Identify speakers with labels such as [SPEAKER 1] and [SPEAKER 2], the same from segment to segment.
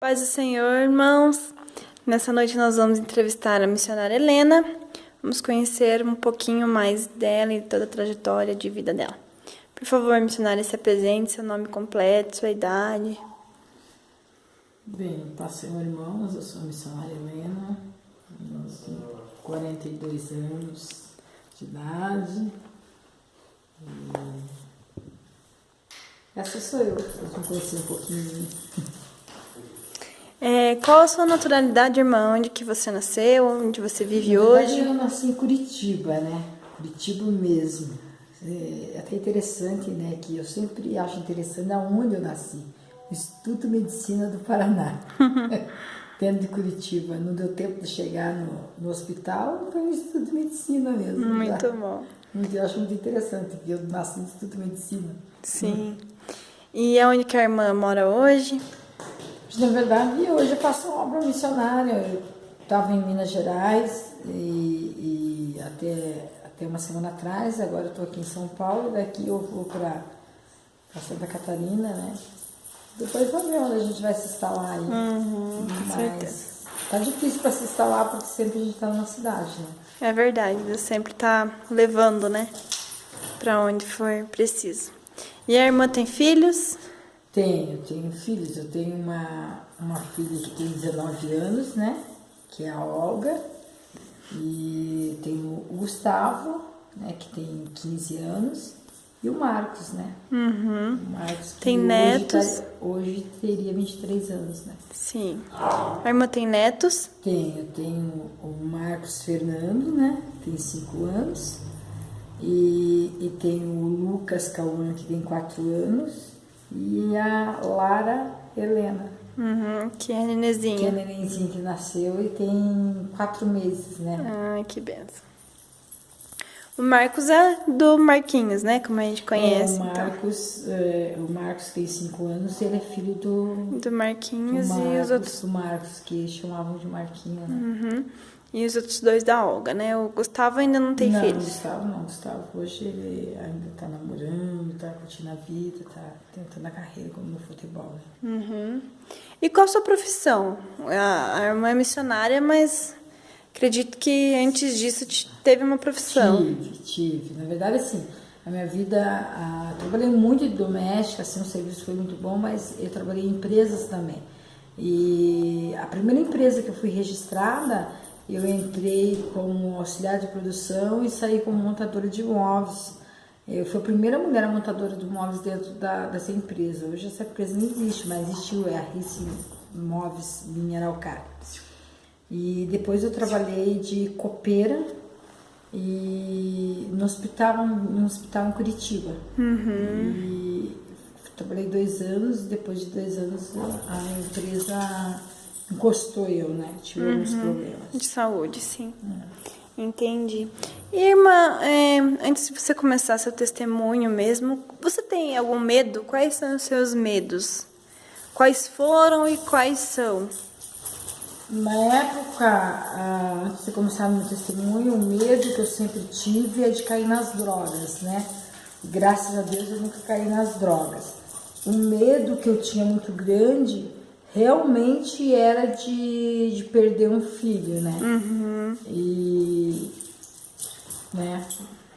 [SPEAKER 1] Paz do Senhor, irmãos. Nessa noite nós vamos entrevistar a missionária Helena. Vamos conhecer um pouquinho mais dela e toda a trajetória de vida dela. Por favor, missionária, se apresente, seu nome completo, sua idade.
[SPEAKER 2] Bem, paz do Senhor, irmãos. Eu sou a missionária Helena. Eu tenho 42 anos de idade. Essa sou eu. Vocês vão conhecer um pouquinho de mim.
[SPEAKER 1] Qual a sua naturalidade, irmã? Onde que você nasceu? Onde você vive hoje?
[SPEAKER 2] Eu nasci em Curitiba, né? Curitiba mesmo. É até interessante, né? Que eu sempre acho interessante aonde eu nasci. Instituto de Medicina do Paraná. Dentro de Curitiba. Não deu tempo de chegar no hospital, foi no Instituto de Medicina mesmo.
[SPEAKER 1] Muito bom.
[SPEAKER 2] Eu acho muito interessante, porque eu nasci no Instituto de Medicina.
[SPEAKER 1] Sim. E aonde que a irmã mora hoje?
[SPEAKER 2] Na verdade, hoje eu faço uma obra missionária. Eu estava em Minas Gerais e até uma semana atrás, agora eu estou aqui em São Paulo, daqui eu vou para Santa Catarina, né? Depois vamos ver onde a gente vai se instalar aí. Mas tá difícil para se instalar porque sempre a gente está numa cidade, né?
[SPEAKER 1] É verdade, Deus sempre tá levando, né? Para onde for preciso. E a irmã tem filhos?
[SPEAKER 2] Tenho filhos. Eu tenho uma filha que tem 19 anos, né? Que é a Olga. E tenho o Gustavo, né? Que tem 15 anos. E o Marcos, né? O Marcos que
[SPEAKER 1] Tem netos?
[SPEAKER 2] Hoje teria 23 anos, né?
[SPEAKER 1] Sim. A irmã tem netos?
[SPEAKER 2] Eu tenho o Marcos Fernando, né? Tem 5 anos. E tenho o Lucas Cauã, que tem 4 anos. E a Lara Helena.
[SPEAKER 1] Que é a nenezinha.
[SPEAKER 2] Que é a nenenzinha que nasceu e tem 4 meses, né?
[SPEAKER 1] Ai, que benção. O Marcos é do Marquinhos, né? Como a gente conhece.
[SPEAKER 2] O Marcos tem 5 anos e ele é filho
[SPEAKER 1] Do Marquinhos e os outros.
[SPEAKER 2] Do Marcos, que chamavam de Marquinho, né?
[SPEAKER 1] E os outros dois da Olga, né? O Gustavo ainda não tem filhos.
[SPEAKER 2] Gustavo não. Gustavo hoje ele ainda tá namorando, tá curtindo a vida, tá tentando a carreira como no futebol, né?
[SPEAKER 1] E qual a sua profissão? A irmã é missionária, mas acredito que antes disso teve uma profissão.
[SPEAKER 2] Tive. Na verdade, assim, a minha vida, trabalhei muito de doméstica, assim, o serviço foi muito bom, mas eu trabalhei em empresas também. E a primeira empresa que eu fui registrada, eu entrei como auxiliar de produção e saí como montadora de imóveis. Eu fui a primeira mulher montadora de imóveis dentro dessa empresa. Hoje essa empresa não existe, mas existiu, a Rice Imóveis Mineralcar. E depois eu trabalhei de copeira e no hospital em Curitiba. E trabalhei 2 anos, depois de 2 anos a empresa encostou né? Tive alguns problemas.
[SPEAKER 1] De saúde, sim. Entendi. E, irmã, antes de você começar seu testemunho mesmo, você tem algum medo? Quais são os seus medos? Quais foram e quais são?
[SPEAKER 2] Na época, antes de começar meu testemunho, o medo que eu sempre tive é de cair nas drogas, né? Graças a Deus eu nunca caí nas drogas. O medo que eu tinha muito grande realmente era de perder um filho, né? E, né?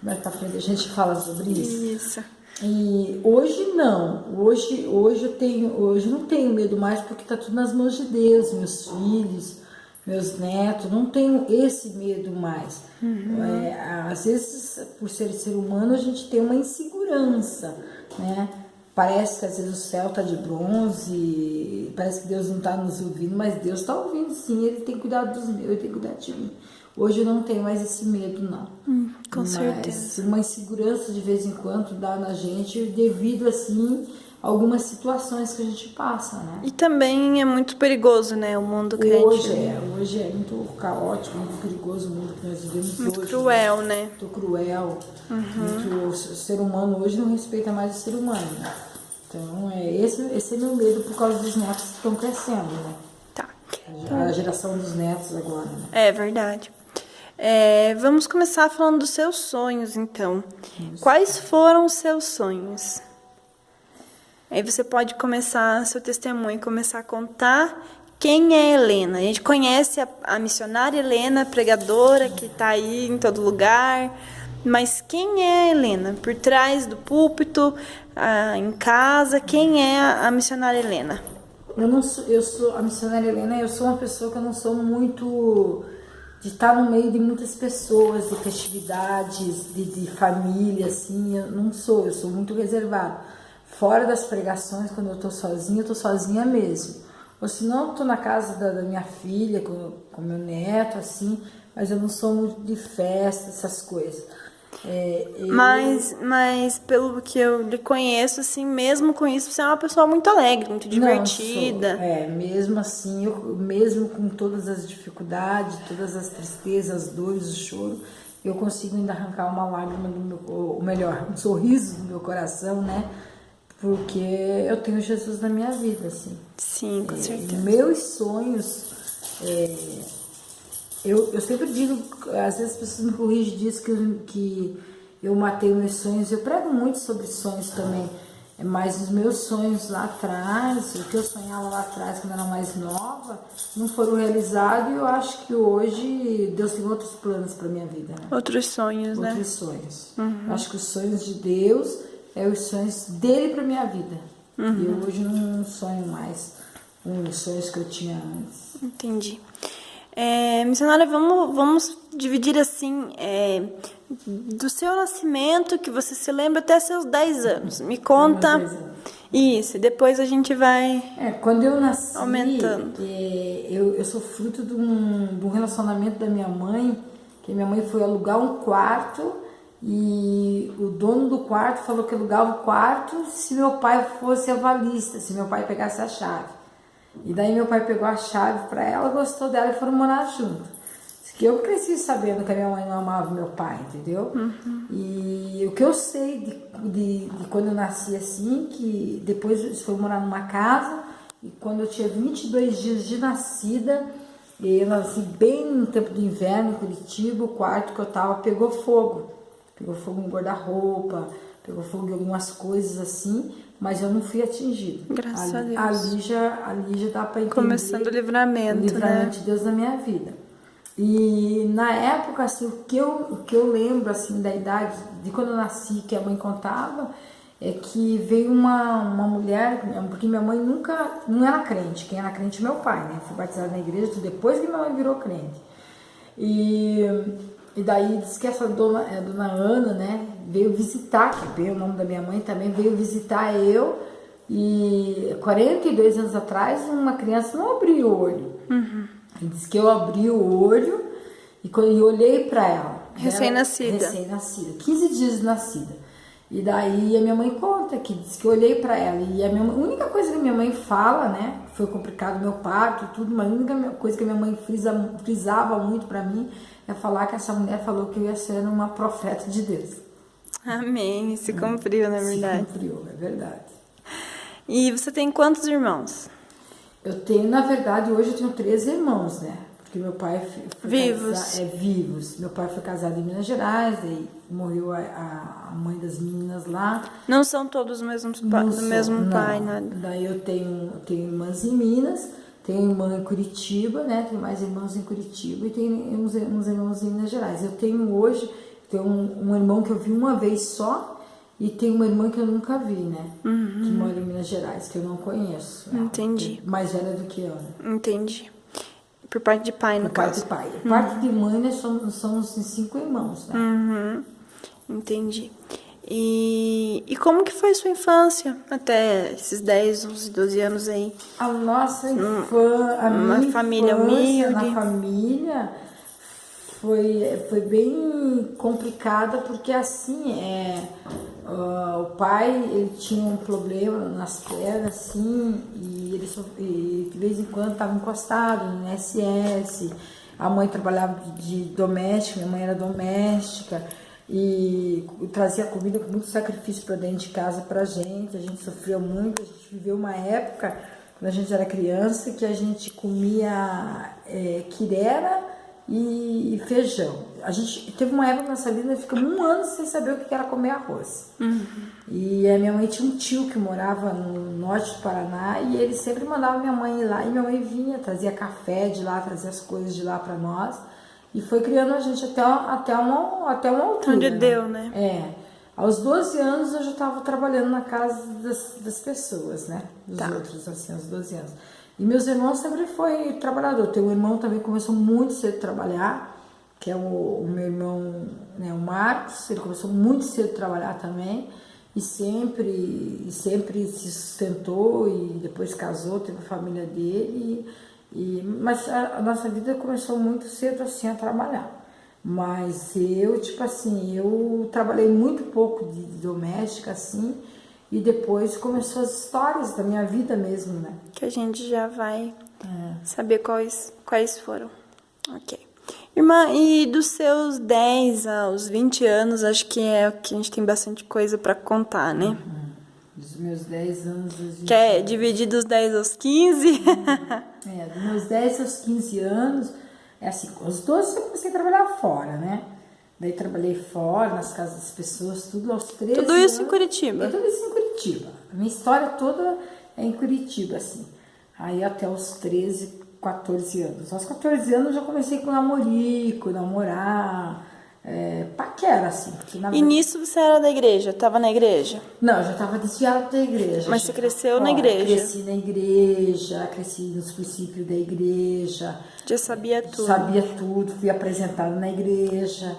[SPEAKER 2] Mais pra frente a gente fala sobre isso.
[SPEAKER 1] Isso.
[SPEAKER 2] E hoje não. Hoje eu não tenho medo mais porque tá tudo nas mãos de Deus, meus filhos, meus netos, não tenho esse medo mais. Às vezes, por ser humano, a gente tem uma insegurança, né? Parece que às vezes o céu tá de bronze, parece que Deus não tá nos ouvindo, mas Deus tá ouvindo sim, Ele tem cuidado dos meus, Ele tem cuidado de mim. Hoje eu não tenho mais esse medo, não.
[SPEAKER 1] Com certeza.
[SPEAKER 2] Uma insegurança de vez em quando dá na gente devido, assim, a algumas situações que a gente passa, né?
[SPEAKER 1] E também é muito perigoso, né? O mundo que a gente...
[SPEAKER 2] Hoje é muito caótico, muito perigoso o mundo que nós vivemos
[SPEAKER 1] muito
[SPEAKER 2] hoje.
[SPEAKER 1] Cruel, né?
[SPEAKER 2] Muito cruel. O ser humano hoje não respeita mais o ser humano, né? Então, esse é meu medo por causa dos netos que estão crescendo, né?
[SPEAKER 1] Tá.
[SPEAKER 2] A geração dos netos agora, né?
[SPEAKER 1] É verdade. Vamos começar falando dos seus sonhos, então.
[SPEAKER 2] Isso.
[SPEAKER 1] Quais foram os seus sonhos? Aí você pode começar seu testemunho, começar a contar quem é Helena. A gente conhece a missionária Helena, pregadora, que está aí em todo lugar, mas quem é Helena? Por trás do púlpito, em casa, quem é a missionária Helena?
[SPEAKER 2] Eu sou a missionária Helena, eu sou uma pessoa que eu não sou muito de estar no meio de muitas pessoas, de festividades, de família, assim, eu sou muito reservada. Fora das pregações, quando eu tô sozinha mesmo. Ou senão eu tô na casa da minha filha, com meu neto, assim, mas eu não sou muito de festa, essas coisas.
[SPEAKER 1] Mas pelo que eu lhe conheço, assim, mesmo com isso, você é uma pessoa muito alegre, muito divertida.
[SPEAKER 2] Não, mesmo assim, mesmo com todas as dificuldades, todas as tristezas, as dores, o choro, eu consigo ainda arrancar uma lágrima ou melhor, um sorriso do meu coração, né? Porque eu tenho Jesus na minha vida, assim.
[SPEAKER 1] Sim, com certeza.
[SPEAKER 2] Meus sonhos, eu sempre digo, às vezes as pessoas me corrigem disso que eu matei meus sonhos. Eu prego muito sobre sonhos também, mas os meus sonhos lá atrás, o que eu sonhava lá atrás quando eu era mais nova, não foram realizados, e eu acho que hoje Deus tem outros planos para minha vida, né?
[SPEAKER 1] Outros sonhos, né?
[SPEAKER 2] Outros sonhos. Eu acho que os sonhos de Deus os sonhos dele para minha vida. E eu hoje não sonho mais com os sonhos que eu tinha antes.
[SPEAKER 1] Entendi. Missionária, vamos dividir assim, do seu nascimento, que você se lembra, até seus 10 anos. Me conta.
[SPEAKER 2] 10 anos.
[SPEAKER 1] Isso, e depois a gente vai
[SPEAKER 2] quando eu nasci,
[SPEAKER 1] aumentando.
[SPEAKER 2] Eu sou fruto de um relacionamento da minha mãe, que minha mãe foi alugar um quarto e o dono do quarto falou que alugava o quarto se meu pai fosse avalista, se meu pai pegasse a chave. E daí meu pai pegou a chave para ela, gostou dela e foram morar junto. Que eu cresci sabendo que a minha mãe não amava meu pai, entendeu? E o que eu sei de quando eu nasci assim, que depois eles foram morar numa casa, e quando eu tinha 22 dias de nascida, eu nasci bem no tempo do inverno em Curitiba, o quarto que eu tava pegou fogo. Pegou fogo no guarda-roupa, pegou fogo em algumas coisas assim, mas eu não fui atingida.
[SPEAKER 1] Graças a Deus.
[SPEAKER 2] Ali já dá para entender.
[SPEAKER 1] Começando o livramento, né?
[SPEAKER 2] De Deus na minha vida. E na época, assim, o que eu lembro, assim, da idade, de quando eu nasci, que a mãe contava, é que veio uma mulher, porque minha mãe não era crente, quem era crente é meu pai, né? Fui batizada na igreja depois que minha mãe virou crente. E daí diz que essa dona Ana, né, veio visitar, que é bem o nome da minha mãe também, veio visitar eu, e 42 anos atrás uma criança não abriu o olho. E diz que eu abri o olho e quando eu olhei para ela.
[SPEAKER 1] Recém-nascida.
[SPEAKER 2] 15 dias de nascida. E daí a minha mãe conta que diz que eu olhei para ela e a única coisa que a minha mãe fala, né, foi complicado meu parto e tudo, mas a única coisa que a minha mãe frisava muito para mim é falar que essa mulher falou que eu ia ser uma profeta de Deus.
[SPEAKER 1] Amém. Se cumpriu, na verdade.
[SPEAKER 2] Se cumpriu, é verdade.
[SPEAKER 1] E você tem quantos irmãos?
[SPEAKER 2] Eu tenho, na verdade, hoje eu tenho 13 irmãos, né? Porque meu pai foi
[SPEAKER 1] vivos.
[SPEAKER 2] Vivos. Meu pai foi casado em Minas Gerais, daí morreu a mãe das meninas lá.
[SPEAKER 1] Não são todos do mesmo pai, nada.
[SPEAKER 2] Daí eu tenho irmãs em Minas, tenho irmã em Curitiba, né? Tenho mais irmãos em Curitiba e tenho uns irmãos em Minas Gerais. Eu tenho hoje, um irmão que eu vi uma vez só e tenho uma irmã que eu nunca vi, né? Que mora em Minas Gerais, que eu não conheço.
[SPEAKER 1] Entendi.
[SPEAKER 2] Mais velha do que eu, né?
[SPEAKER 1] Entendi. Por parte de pai, no caso.
[SPEAKER 2] Por parte de pai. Por parte de mãe, nós somos 5 irmãos, né?
[SPEAKER 1] Entendi. E como que foi sua infância até esses 10, 11, 12 anos aí?
[SPEAKER 2] A nossa infância, a minha
[SPEAKER 1] família humilde.
[SPEAKER 2] Na família foi bem complicada, porque assim, o pai, ele tinha um problema nas pernas, assim, e ele de vez em quando estava encostado no INSS. A mãe trabalhava de doméstica, minha mãe era doméstica, e trazia comida com muito sacrifício para dentro de casa pra gente. A gente sofreu muito, a gente viveu uma época, quando a gente era criança, que a gente comia quirera e feijão. A gente teve uma época na nossa vida, ficamos 1 ano sem saber o que era comer arroz. E a minha mãe tinha um tio que morava no norte do Paraná e ele sempre mandava minha mãe ir lá. E minha mãe vinha, trazia café de lá, trazia as coisas de lá para nós. E foi criando a gente até uma altura.
[SPEAKER 1] Onde deu, né?
[SPEAKER 2] Aos 12 anos eu já estava trabalhando na casa das pessoas, né? Dos outros, assim, aos 12 anos. E meus irmãos sempre foi trabalhador. Tem um irmão também que começou muito cedo a trabalhar, que é o meu irmão, né, o Marcos. Ele começou muito cedo a trabalhar também e sempre se sustentou e depois casou, teve a família dele. Mas a nossa vida começou muito cedo assim a trabalhar. Mas eu, tipo assim, eu trabalhei muito pouco de doméstica, assim, e depois começou as histórias da minha vida mesmo, né?
[SPEAKER 1] Que a gente já vai saber quais foram. Ok. Irmã, e dos seus 10 aos 20 anos, acho que é o que a gente tem bastante coisa pra contar, né?
[SPEAKER 2] Dos meus 10 anos aos 20
[SPEAKER 1] Que é dividir dos 10 aos 15?
[SPEAKER 2] Dos meus 10 aos 15 anos, é assim, aos 12 eu comecei a trabalhar fora, né? Daí trabalhei fora, nas casas das pessoas, tudo aos 13
[SPEAKER 1] Tudo isso
[SPEAKER 2] anos,
[SPEAKER 1] em Curitiba?
[SPEAKER 2] Tudo isso em Curitiba. A minha história toda é em Curitiba, assim. Aí até os 13, 14 anos. Aos 14 anos eu já comecei com namorico, namorar, paquera, assim. Porque,
[SPEAKER 1] E nisso você era da igreja? Tava na igreja?
[SPEAKER 2] Não, eu já estava desviada da igreja.
[SPEAKER 1] Mas você cresceu na igreja?
[SPEAKER 2] Cresci na igreja, cresci nos princípios da igreja.
[SPEAKER 1] Já sabia tudo?
[SPEAKER 2] Sabia tudo, fui apresentada na igreja,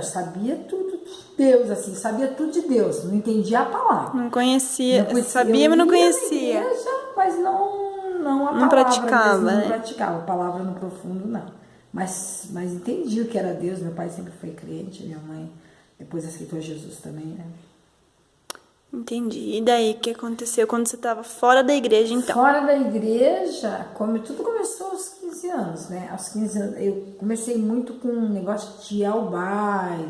[SPEAKER 2] sabia tudo de Deus, assim, sabia tudo de Deus, não entendia a palavra.
[SPEAKER 1] Não conhecia, sabia, mas não conhecia.
[SPEAKER 2] Na igreja, mas não a
[SPEAKER 1] não
[SPEAKER 2] palavra
[SPEAKER 1] praticava,
[SPEAKER 2] mesmo,
[SPEAKER 1] né?
[SPEAKER 2] não praticava, a palavra no profundo, não. Mas entendi o que era Deus, meu pai sempre foi crente, minha mãe depois aceitou Jesus também, né?
[SPEAKER 1] Entendi. E daí, o que aconteceu quando você estava fora da igreja, então?
[SPEAKER 2] Fora da igreja, tudo começou aos 15 anos, né? Aos 15 anos, eu comecei muito com um negócio de ir ao baile,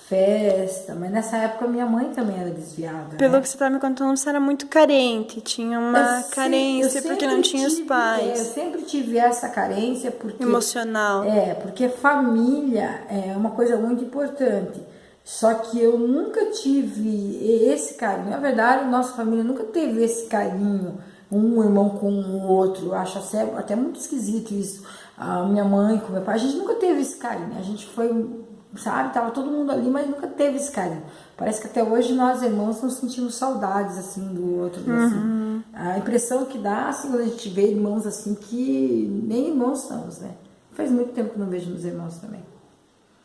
[SPEAKER 2] festa, mas nessa época minha mãe também era desviada.
[SPEAKER 1] Pelo
[SPEAKER 2] né?
[SPEAKER 1] que você estava me contando, você era muito carente, tinha uma carência porque não tinha os pais.
[SPEAKER 2] Eu sempre tive essa carência porque...
[SPEAKER 1] Emocional.
[SPEAKER 2] Porque família é uma coisa muito importante. Só que eu nunca tive esse carinho. Na verdade, nossa família nunca teve esse carinho, um irmão com o outro. Eu acho até muito esquisito isso. A minha mãe com meu pai, a gente nunca teve esse carinho. A gente foi, sabe, tava todo mundo ali, mas nunca teve esse carinho. Parece que até hoje nós, irmãos, nos sentimos saudades, assim, do outro. Assim. A impressão que dá, assim, quando a gente vê irmãos, assim, que nem irmãos somos, né? Faz muito tempo que não vejo meus irmãos também.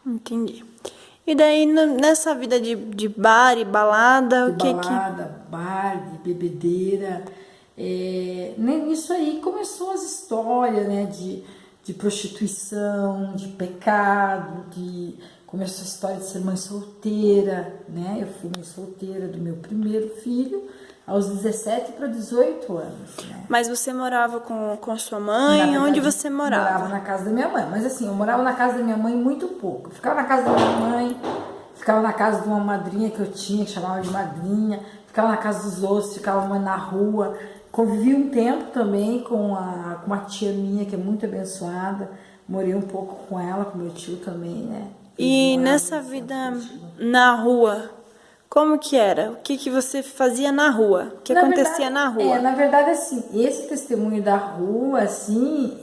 [SPEAKER 1] Entendi. E daí, nessa vida de bar e balada,
[SPEAKER 2] bar, de bebedeira, nisso aí começou as histórias, né, de prostituição, de pecado, começou a história de ser mãe solteira, né, eu fui mãe solteira do meu primeiro filho, aos 17 para 18 anos. Né?
[SPEAKER 1] Mas você morava com sua mãe? Onde você morava?
[SPEAKER 2] Morava na casa da minha mãe. Mas assim, eu morava na casa da minha mãe muito pouco. Eu ficava na casa da minha mãe, ficava na casa de uma madrinha que eu tinha, que chamava de madrinha, ficava na casa dos outros, ficava na rua. Convivi um tempo também com uma tia minha, que é muito abençoada. Morei um pouco com ela, com meu tio também, né?
[SPEAKER 1] E nessa vida na rua... Como que era? O que você fazia na rua? O que acontecia na rua?
[SPEAKER 2] Na verdade, assim, esse testemunho da rua, assim,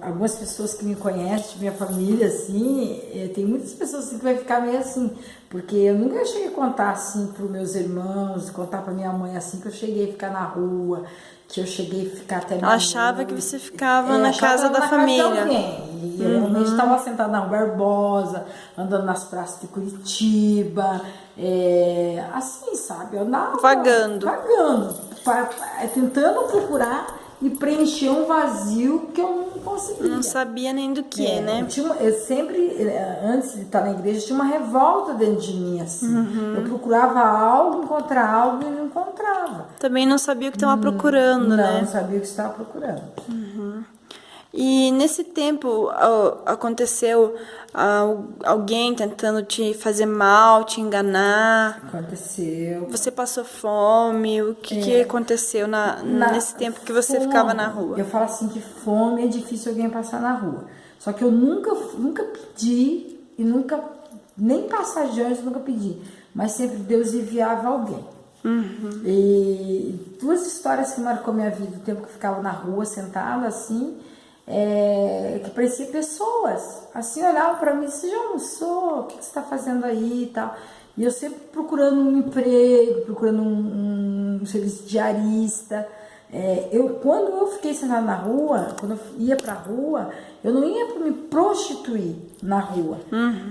[SPEAKER 2] algumas pessoas que me conhecem, minha família, assim, tem muitas pessoas assim, que vai ficar meio assim, porque eu nunca cheguei a contar, assim, para os meus irmãos, contar para minha mãe, assim, que eu cheguei a ficar na rua, que eu cheguei a ficar até...
[SPEAKER 1] Ela achava que você ficava na casa da família.
[SPEAKER 2] Casa de alguém. E eu realmente estava sentada na Rua Barbosa, andando nas praças de Curitiba, assim, sabe? Eu andava
[SPEAKER 1] vagando,
[SPEAKER 2] tentando procurar e preencher um vazio que eu não conseguia.
[SPEAKER 1] Não sabia nem do que, né?
[SPEAKER 2] Eu sempre, antes de estar na igreja, tinha uma revolta dentro de mim, assim. Eu procurava algo, encontrar algo e não encontrava.
[SPEAKER 1] Também não sabia o que estava procurando, né?
[SPEAKER 2] Não sabia o que estava procurando.
[SPEAKER 1] E nesse tempo aconteceu alguém tentando te fazer mal, te enganar?
[SPEAKER 2] Aconteceu.
[SPEAKER 1] Você passou fome? O que aconteceu nesse tempo que você ficava na rua?
[SPEAKER 2] Eu falo assim que fome é difícil alguém passar na rua. Só que eu nunca pedi e nunca, nem passar de anjo, nunca pedi. Mas sempre Deus enviava alguém. E duas histórias que marcou minha vida, o tempo que eu ficava na rua sentada assim, que parecia pessoas, assim, olhavam para mim: você já almoçou? O que você está fazendo aí e tal? E eu sempre procurando um emprego, procurando um serviço diarista. Quando eu fiquei sentada na rua, quando eu ia pra rua, eu não ia me prostituir na rua,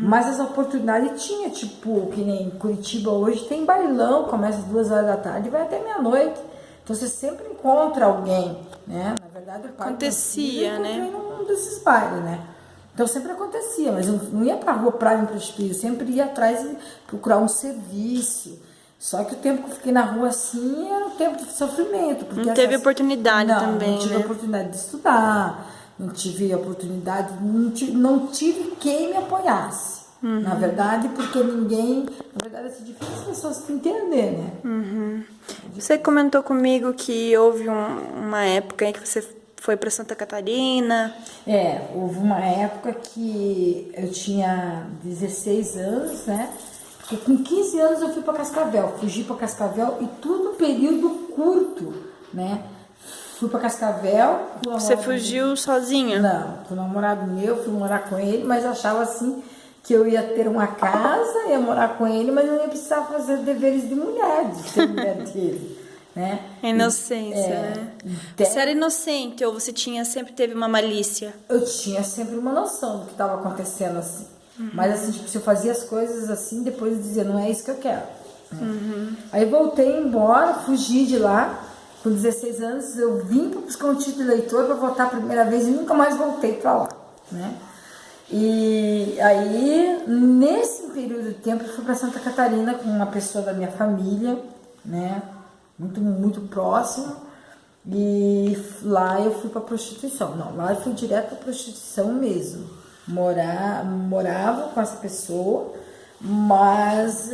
[SPEAKER 2] mas as oportunidades tinha, tipo, que nem em Curitiba hoje tem bailão, começa às 2 horas da tarde e vai até meia-noite, então você sempre encontra alguém, né? Na verdade, o pai
[SPEAKER 1] acontecia, né?
[SPEAKER 2] Eu encontrei num desses bailes, né? Então sempre acontecia, mas eu não ia pra rua pra me prostituir, eu sempre ia atrás e procurar um serviço. Só que o tempo que eu fiquei na rua assim era um tempo de sofrimento. Porque
[SPEAKER 1] não teve oportunidade também,
[SPEAKER 2] não tive oportunidade de estudar, não tive oportunidade, não tive quem me apoiasse. Na verdade, porque ninguém... Na verdade, é difícil as pessoas se entender, né?
[SPEAKER 1] Você comentou comigo que houve uma época em que você foi para Santa Catarina.
[SPEAKER 2] Houve uma época que eu tinha 16 anos, né? E com 15 anos eu fui para Cascavel, fugi para Cascavel e tudo num período curto, né? Fui para Cascavel.
[SPEAKER 1] Você fugiu sozinha?
[SPEAKER 2] Não, com o namorado meu, fui morar com ele, mas eu achava assim que eu ia ter uma casa, ia morar com ele, mas eu ia precisar fazer deveres de mulher, de ser mulher dele, né?
[SPEAKER 1] Inocência, né? Você era inocente ou você sempre teve uma malícia?
[SPEAKER 2] Eu tinha sempre uma noção do que estava acontecendo assim. Mas assim, tipo, se eu fazia as coisas assim, depois eu dizia: não é isso que eu quero. Aí voltei embora, fugi de lá. Com 16 anos eu vim para buscar um título de eleitor para votar a primeira vez e nunca mais voltei para lá, né? E aí, nesse período de tempo, eu fui para Santa Catarina com uma pessoa da minha família, né? Muito próxima. E lá eu fui para prostituição. Não, lá eu fui direto para prostituição mesmo. Morava com essa pessoa, mas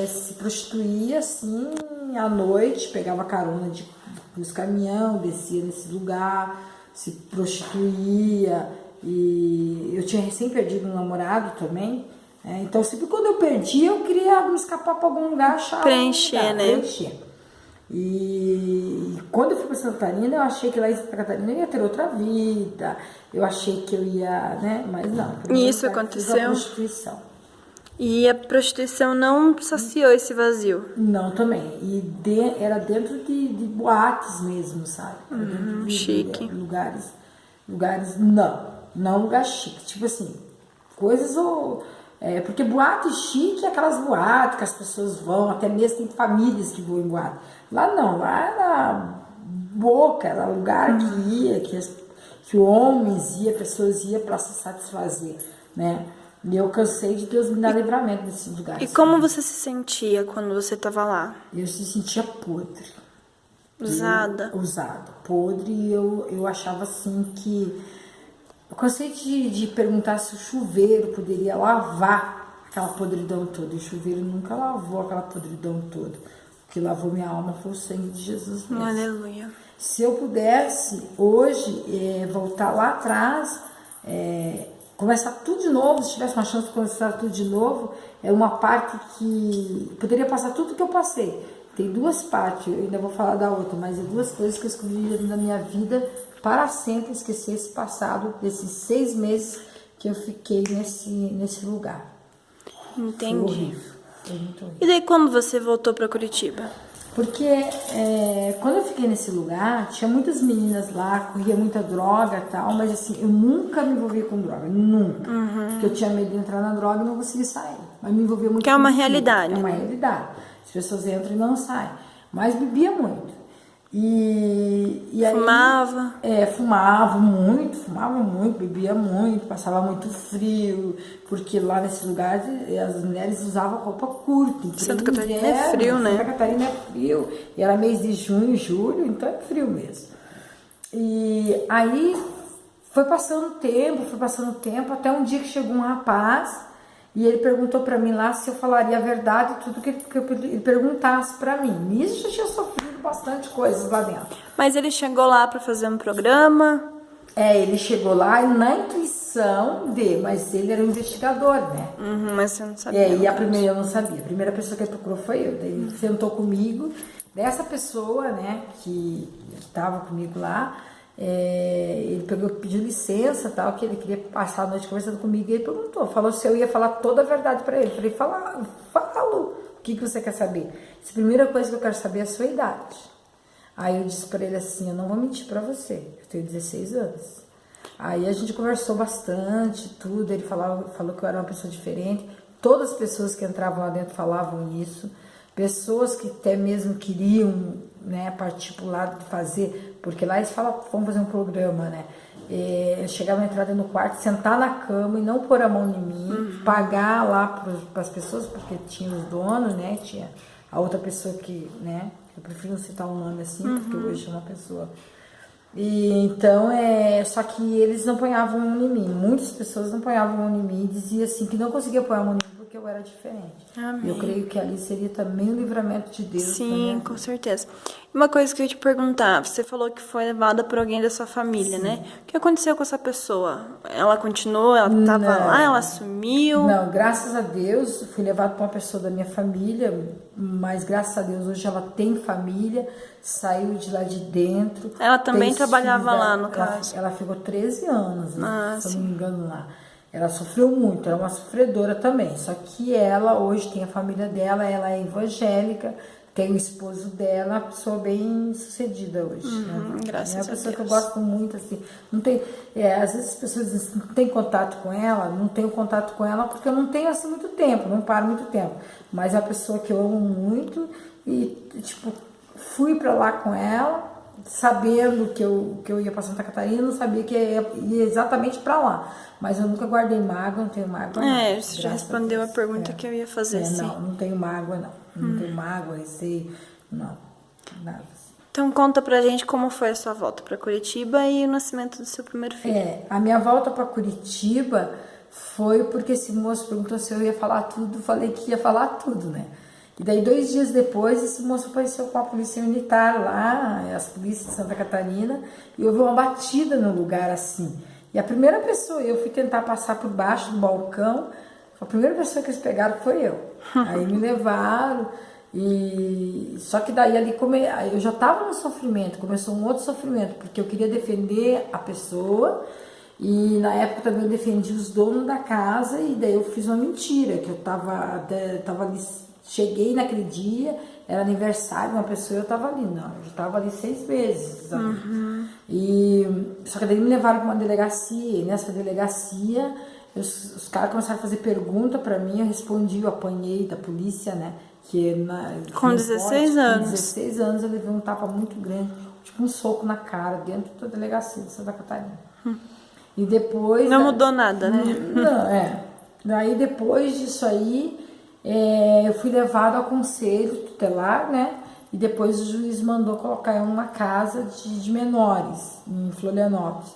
[SPEAKER 2] se prostituía assim à noite, pegava carona dos caminhão, descia nesse lugar, se prostituía. E eu tinha recém perdido um namorado também, então sempre quando eu perdia eu queria me escapar para algum lugar, achar
[SPEAKER 1] preencher,
[SPEAKER 2] um lugar,
[SPEAKER 1] né?
[SPEAKER 2] Preencher. E quando eu fui para Santa Catarina, eu achei que lá em Santa Catarina eu ia ter outra vida, eu achei que eu ia, né? Mas não.
[SPEAKER 1] E isso aconteceu?
[SPEAKER 2] A prostituição.
[SPEAKER 1] E a prostituição não saciou esse vazio?
[SPEAKER 2] Não, também. E era dentro de boates mesmo, sabe? Dentro de
[SPEAKER 1] chique.
[SPEAKER 2] Lugares, não lugar chique. Tipo assim, coisas porque boate chique é aquelas boates que as pessoas vão, até mesmo tem famílias que vão em boate. Lá não, lá era boca, era lugar que ia, que homens iam, pessoas iam para se satisfazer, né? E eu cansei de Deus me dar livramento desses lugares.
[SPEAKER 1] E como você se sentia quando você estava lá?
[SPEAKER 2] Eu se sentia podre.
[SPEAKER 1] Usada?
[SPEAKER 2] Usada, podre, e eu achava assim que... Eu cansei de perguntar se o chuveiro poderia lavar aquela podridão toda. E o chuveiro nunca lavou aquela podridão toda. O que lavou minha alma foi o sangue de Jesus mesmo.
[SPEAKER 1] Aleluia.
[SPEAKER 2] Se eu pudesse, hoje, voltar lá atrás, começar tudo de novo, se tivesse uma chance de começar tudo de novo, é uma parte que... Poderia passar tudo que eu passei. Tem duas partes, eu ainda vou falar da outra, mas é duas coisas que eu escolhi na minha vida para sempre esquecer esse passado, desses 6 meses que eu fiquei nesse lugar.
[SPEAKER 1] Entendi.
[SPEAKER 2] Foi horrível. Foi muito horrível.
[SPEAKER 1] E daí quando você voltou para Curitiba?
[SPEAKER 2] Porque quando eu fiquei nesse lugar, tinha muitas meninas lá, corria muita droga e tal, mas assim, eu nunca me envolvi com droga, nunca. Porque eu tinha medo de entrar na droga e não conseguir sair. Mas me envolvia muito.
[SPEAKER 1] Que é uma realidade.
[SPEAKER 2] É uma realidade. As pessoas entram e não saem. Mas bebia muito. E aí,
[SPEAKER 1] fumava?
[SPEAKER 2] Fumava muito, bebia muito, passava muito frio, porque lá nesse lugar as mulheres usavam roupa curta.
[SPEAKER 1] Santa Catarina é frio, né?
[SPEAKER 2] Santa Catarina é frio, e era mês de junho, julho, então é frio mesmo. E aí Foi passando tempo, até um dia que chegou um rapaz e ele perguntou pra mim lá se eu falaria a verdade, tudo que ele perguntasse pra mim. Nisso eu já tinha sofrido bastante coisas lá dentro.
[SPEAKER 1] Mas ele chegou lá pra fazer um programa?
[SPEAKER 2] Ele chegou lá na intuição mas ele era um investigador, né?
[SPEAKER 1] Mas você não sabia.
[SPEAKER 2] E eu não sabia. A primeira pessoa que ele procurou foi eu. Daí ele sentou comigo. Dessa pessoa, né, que estava comigo lá, ele pediu licença, tal, que ele queria passar a noite conversando comigo. E ele falou se eu ia falar toda a verdade para ele. Eu falei, falo. O que você quer saber? A primeira coisa que eu quero saber é a sua idade. Aí eu disse para ele assim, eu não vou mentir para você, eu tenho 16 anos. Aí a gente conversou bastante, tudo, ele falou que eu era uma pessoa diferente. Todas as pessoas que entravam lá dentro falavam isso. Pessoas que até mesmo queriam, né, partir para o lado de fazer, porque lá eles falam, vamos fazer um programa, né? Eu chegava a entrar no quarto, sentar na cama e não pôr a mão em mim, pagar lá para as pessoas, porque tinha os donos, né? Tinha a outra pessoa que, né? Eu prefiro não citar um nome assim, porque hoje é uma pessoa. E então, só que eles não ponhavam a mão em mim. Muitas pessoas não ponhavam a mão em mim e diziam assim que não conseguia pôr a mão em mim porque eu era diferente.
[SPEAKER 1] Amém.
[SPEAKER 2] Eu creio que ali seria também o livramento de Deus.
[SPEAKER 1] Sim, com certeza. Uma coisa que eu ia te perguntar, você falou que foi levada por alguém da sua família, né? O que aconteceu com essa pessoa? Ela continuou, ela estava lá, ela sumiu?
[SPEAKER 2] Não, graças a Deus, fui levada por uma pessoa da minha família, mas graças a Deus hoje ela tem família, saiu de lá de dentro.
[SPEAKER 1] Ela também trabalhava lá, no caso?
[SPEAKER 2] Ela ficou 13 anos, se eu não me engano, lá. Ela sofreu muito, era uma sofredora também. Só que ela hoje tem a família dela, ela é evangélica, tem o esposo dela, uma pessoa bem sucedida hoje. Né?
[SPEAKER 1] Graças a Deus.
[SPEAKER 2] É uma pessoa que eu gosto muito, assim. Não tem, às vezes as pessoas dizem assim, não tem contato com ela, não tenho contato com ela porque eu não tenho assim muito tempo, não paro muito tempo. Mas é uma pessoa que eu amo muito e, tipo, fui pra lá com ela, sabendo que eu ia para Santa Catarina, não sabia que ia exatamente para lá. Mas eu nunca guardei mágoa, não tenho mágoa.
[SPEAKER 1] Você já respondeu a pergunta que eu ia fazer, sim.
[SPEAKER 2] Não tenho mágoa, não. Não tenho mágoa, receio, não, nada.
[SPEAKER 1] Então conta pra gente como foi a sua volta para Curitiba e o nascimento do seu primeiro filho.
[SPEAKER 2] A minha volta para Curitiba foi porque esse moço perguntou se eu ia falar tudo, falei que ia falar tudo, né? E daí 2 dias depois esse moço apareceu com a polícia militar lá, as polícias de Santa Catarina, e houve uma batida no lugar assim. E a primeira pessoa, eu fui tentar passar por baixo do balcão, a primeira pessoa que eles pegaram foi eu. Aí me levaram, só que daí ali eu já estava no sofrimento, começou um outro sofrimento, porque eu queria defender a pessoa, e na época também eu defendi os donos da casa, e daí eu fiz uma mentira, que eu tava ali, cheguei naquele dia, era aniversário de uma pessoa, eu tava ali, não, eu já tava ali 6 meses, sabe? Só que daí me levaram para uma delegacia, e nessa delegacia os caras começaram a fazer pergunta para mim, eu respondi, eu apanhei da polícia, né?
[SPEAKER 1] Com 16 anos?
[SPEAKER 2] Com 16 anos eu levei um tapa muito grande, tipo um soco na cara, dentro da delegacia de Santa Catarina. E depois...
[SPEAKER 1] Não mudou nada, né?
[SPEAKER 2] Não, Daí depois disso aí, eu fui levado ao conselho tutelar, né? E depois o juiz mandou colocar em uma casa de menores, em Florianópolis.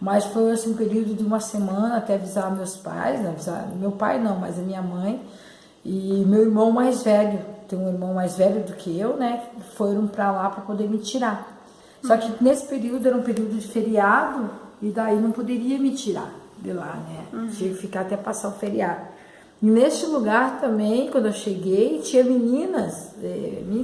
[SPEAKER 2] Mas foi assim, um período de 1 semana até avisar meus pais, né? Meu pai não, mas a minha mãe. E meu irmão mais velho, tem um irmão mais velho do que eu, né? Foram para lá para poder me tirar. Só que nesse período era um período de feriado e daí não poderia me tirar de lá, né? Tinha que ficar até passar o feriado. E neste lugar também, quando eu cheguei, tinha meninas,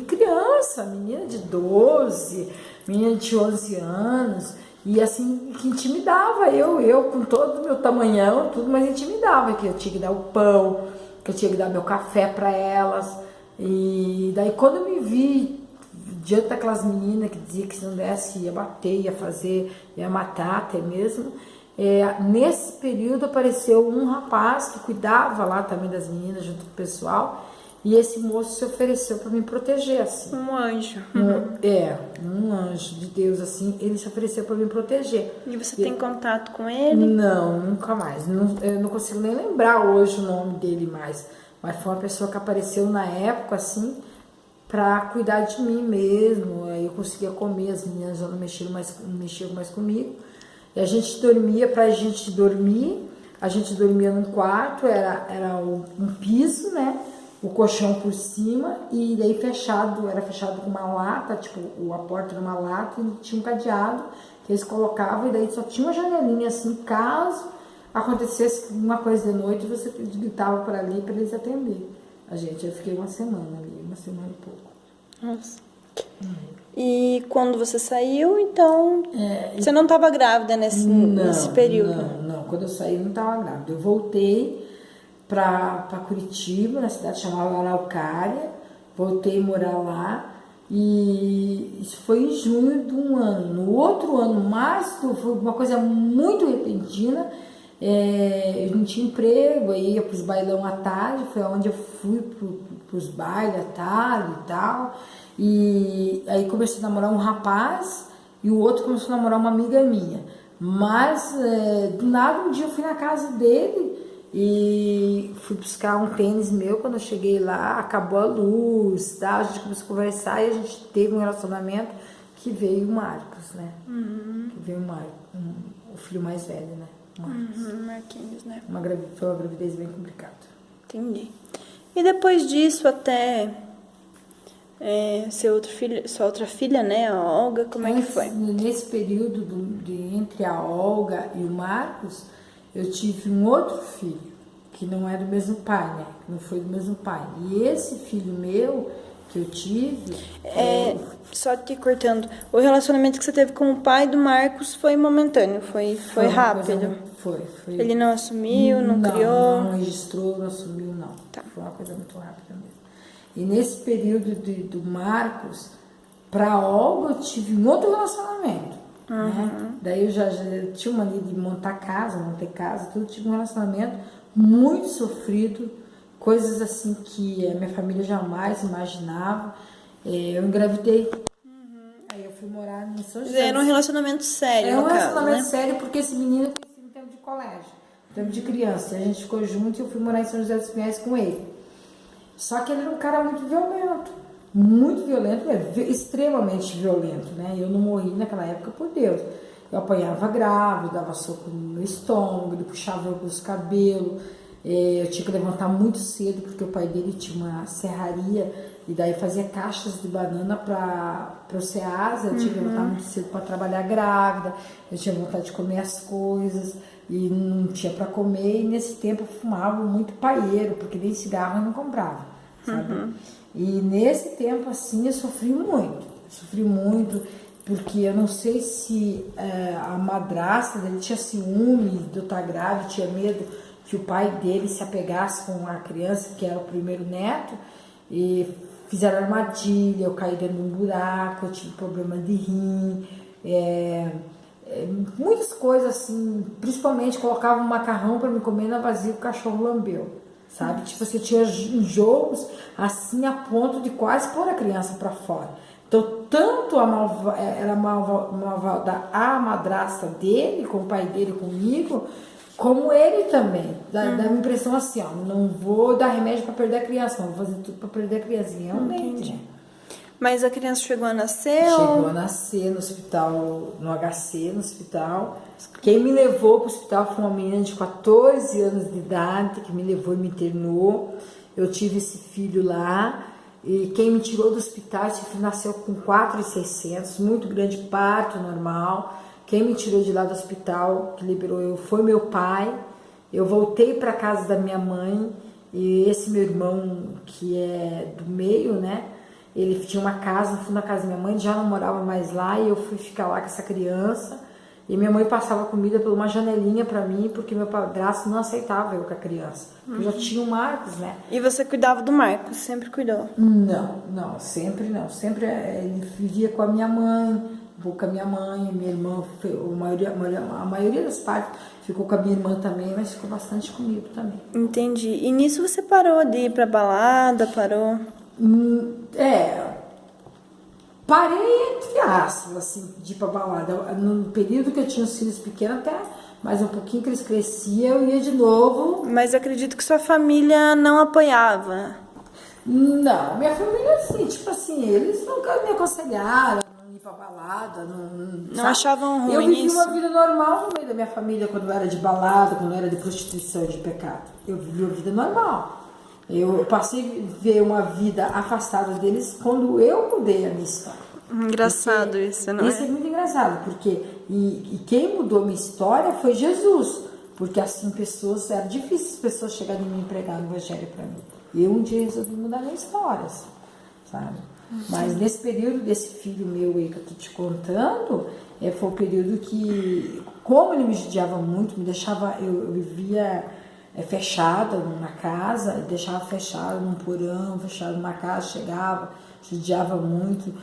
[SPEAKER 2] criança, menina de 12, menina de 11 anos, e assim, que intimidava eu com todo o meu tamanhão, tudo, mas intimidava, que eu tinha que dar o pão, que eu tinha que dar meu café para elas. E daí quando eu me vi diante daquelas meninas que diziam que se não desse ia bater, ia fazer, ia matar até mesmo, nesse período apareceu um rapaz que cuidava lá também das meninas junto com o pessoal, e esse moço se ofereceu para me proteger, assim.
[SPEAKER 1] Um anjo.
[SPEAKER 2] Um anjo de Deus, assim, ele se ofereceu para me proteger.
[SPEAKER 1] E você tem contato com ele?
[SPEAKER 2] Não, nunca mais. Eu não consigo nem lembrar hoje o nome dele mais, mas foi uma pessoa que apareceu na época, assim, para cuidar de mim mesmo. Aí eu conseguia comer, as meninas já não mexiam mais comigo. E a gente dormia, pra gente dormir, a gente dormia num quarto, era um piso, né? O colchão por cima e daí era fechado com uma lata, tipo, a porta era uma lata e tinha um cadeado que eles colocavam e daí só tinha uma janelinha assim, caso acontecesse uma coisa de noite, você gritava para ali para eles atender a gente. Eu fiquei uma semana ali, uma semana e pouco.
[SPEAKER 1] Nossa. E quando você saiu, então, você não estava grávida nesse período?
[SPEAKER 2] Não. Quando eu saí, eu não estava grávida. Eu voltei para Curitiba, na cidade chamada Araucária, voltei a morar lá e isso foi em junho de um ano. No outro ano, março, foi uma coisa muito repentina. Eu não tinha emprego, aí ia para os bailão à tarde, foi onde eu fui para os bailes à tarde e tal. E aí comecei a namorar um rapaz e o outro começou a namorar uma amiga minha. Mas do nada um dia eu fui na casa dele e fui buscar um tênis meu. Quando eu cheguei lá, acabou a luz, tá? A gente começou a conversar e a gente teve um relacionamento que veio o Marcos, né? Que veio o Marcos, o filho mais velho, né?
[SPEAKER 1] Marquinhos, né?
[SPEAKER 2] Foi uma gravidez bem complicada.
[SPEAKER 1] Entendi. E depois disso, até sua outra filha, né? A Olga, como é que foi?
[SPEAKER 2] Nesse período entre a Olga e o Marcos, eu tive um outro filho, que não é do mesmo pai, né? Não foi do mesmo pai. E esse filho meu, que eu tive...
[SPEAKER 1] Só te cortando, o relacionamento que você teve com o pai do Marcos foi momentâneo, foi rápido?
[SPEAKER 2] Foi.
[SPEAKER 1] Ele não assumiu, não criou?
[SPEAKER 2] Não registrou, não assumiu, não.
[SPEAKER 1] Tá.
[SPEAKER 2] Foi uma coisa muito rápida mesmo. E nesse período do Marcos, pra Olga, eu tive um outro relacionamento. Né? Daí eu já tinha uma mania de montar casa, tudo. Tive um relacionamento muito sofrido, coisas assim que a minha família jamais imaginava. Eu engravidei. Aí eu fui morar em São José.
[SPEAKER 1] Era um relacionamento sério,
[SPEAKER 2] Era um relacionamento
[SPEAKER 1] né?
[SPEAKER 2] sério, porque esse menino eu conheci no tempo de colégio, no tempo de criança. E a gente ficou junto e eu fui morar em São José dos Pinhais com ele. Só que ele era um cara muito violento, extremamente violento, né? Eu não morri naquela época por Deus. Eu apanhava grávida, dava soco no meu estômago, ele puxava os cabelos. Eu tinha que levantar muito cedo, porque o pai dele tinha uma serraria e daí fazia caixas de banana para o Ceasa. Eu tinha que levantar muito cedo para trabalhar grávida, eu tinha vontade de comer as coisas e não tinha para comer. E nesse tempo eu fumava muito paieiro, porque nem cigarro eu não comprava, sabe? E nesse tempo assim eu sofri muito, porque eu não sei se a madrasta dele tinha ciúme de eu estar grávida, tinha medo que o pai dele se apegasse com a criança, que era o primeiro neto, e fizeram armadilha, eu caí dentro de um buraco, eu tive problema de rim, muitas coisas assim, principalmente colocava um macarrão para me comer na vasilha, o cachorro lambeu, sabe? Tipo assim, eu tinha enjoos assim a ponto de quase pôr a criança para fora. Então, tanto era malvada a madrasta dele, com o pai dele comigo, como ele também. Dá a impressão assim, ó, não vou dar remédio para perder a criança, não vou fazer tudo para perder a criança. Realmente, né?
[SPEAKER 1] Mas a criança chegou a nascer?
[SPEAKER 2] Chegou a nascer no hospital, no HC, no hospital. Quem me levou para o hospital foi uma menina de 14 anos de idade, que me levou e me internou. Eu tive esse filho lá. E quem me tirou do hospital, esse filho nasceu com 4.600, muito grande, parto normal. Quem me tirou de lá do hospital, que liberou eu, foi meu pai. Eu voltei para casa da minha mãe e esse meu irmão, que é do meio, né? Ele tinha uma casa, no fundo da casa da minha mãe, já não morava mais lá e eu fui ficar lá com essa criança. E minha mãe passava comida por uma janelinha para mim, porque meu padrasto não aceitava eu com a criança. Eu já tinha o Marcos, né?
[SPEAKER 1] E você cuidava do Marcos, sempre cuidou?
[SPEAKER 2] Não, sempre não. Sempre ele vivia com a minha mãe, vou com a minha mãe, minha irmã, a maioria das partes ficou com a minha irmã também, mas ficou bastante comigo também.
[SPEAKER 1] Entendi. E nisso você parou de ir pra balada, parou?
[SPEAKER 2] Parei entre aspas, assim, de ir pra balada. No período que eu tinha os filhos pequenos, até mais um pouquinho que eles cresciam, eu ia de novo.
[SPEAKER 1] Mas eu acredito que sua família não apoiava.
[SPEAKER 2] Não, minha família, assim, tipo assim, eles nunca me aconselharam a não ir ir pra balada,
[SPEAKER 1] Não
[SPEAKER 2] sabe?
[SPEAKER 1] achavam ruim
[SPEAKER 2] Eu vivi
[SPEAKER 1] isso?
[SPEAKER 2] uma vida normal no meio da minha família, quando eu era de balada, quando eu era de prostituição, de pecado. Eu vivi uma vida normal. Eu passei a ver uma vida afastada deles quando eu mudei a minha história.
[SPEAKER 1] Engraçado
[SPEAKER 2] Porque
[SPEAKER 1] isso, não
[SPEAKER 2] isso é muito engraçado, porque e quem mudou a minha história foi Jesus. Porque assim, era difícil as pessoas chegarem em mim e pregar o evangelho para mim. E eu um dia resolvi mudar a minha história, assim, sabe? Mas nesse período desse filho meu aí que eu tô te contando, foi o período que, como ele me judiava muito, me deixava, eu vivia fechada numa casa, deixava fechada num porão, fechada numa casa, chegava, judiava muito.